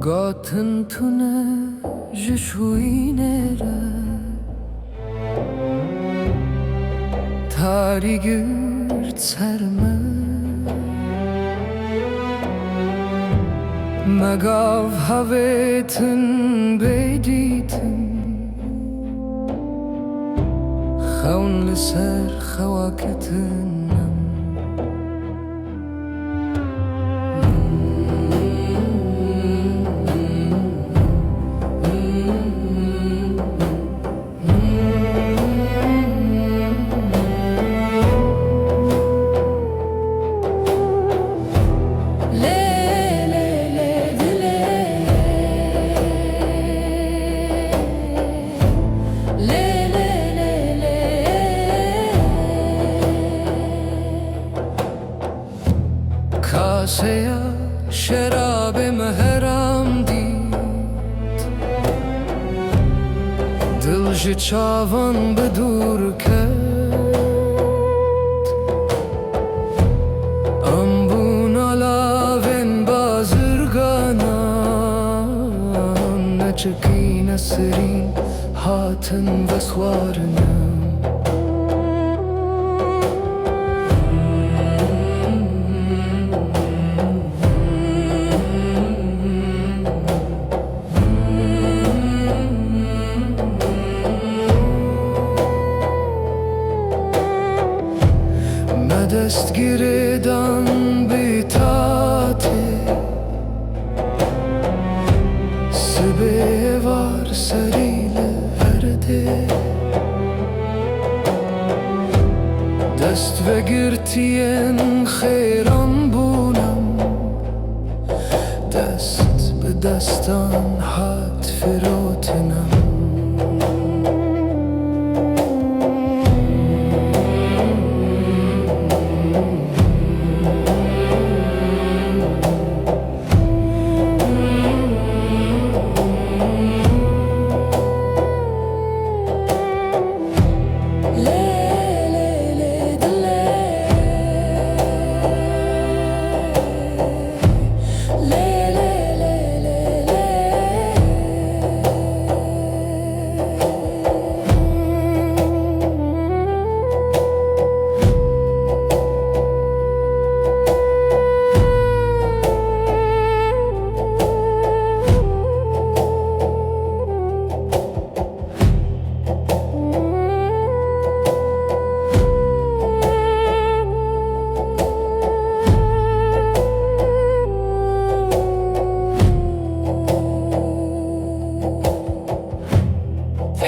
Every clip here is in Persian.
Gaten tune jishuinere Tari gürt serme Megav havetin beyditin Khaun liser khawaketin کاسه شراب مهرم دید دلش چاوان به دور کرد امبون علاوین بازرگانان نچکی نسرین هاتن بسوارنم دستگیردن بیتاته سبه وار سریل هرده دست و گرتین خیران بونم دست به دستان هات فروتنم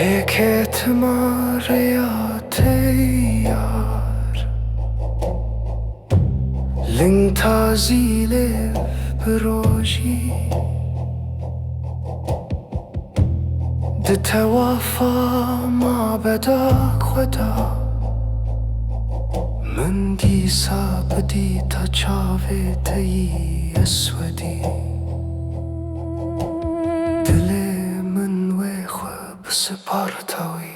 یک اعتمار یاد یار لین تازی لف بروجی ده توافا ما بداك خدا من دي سابدي تا چاوه تي اسودي دل من وخو بسپارتوی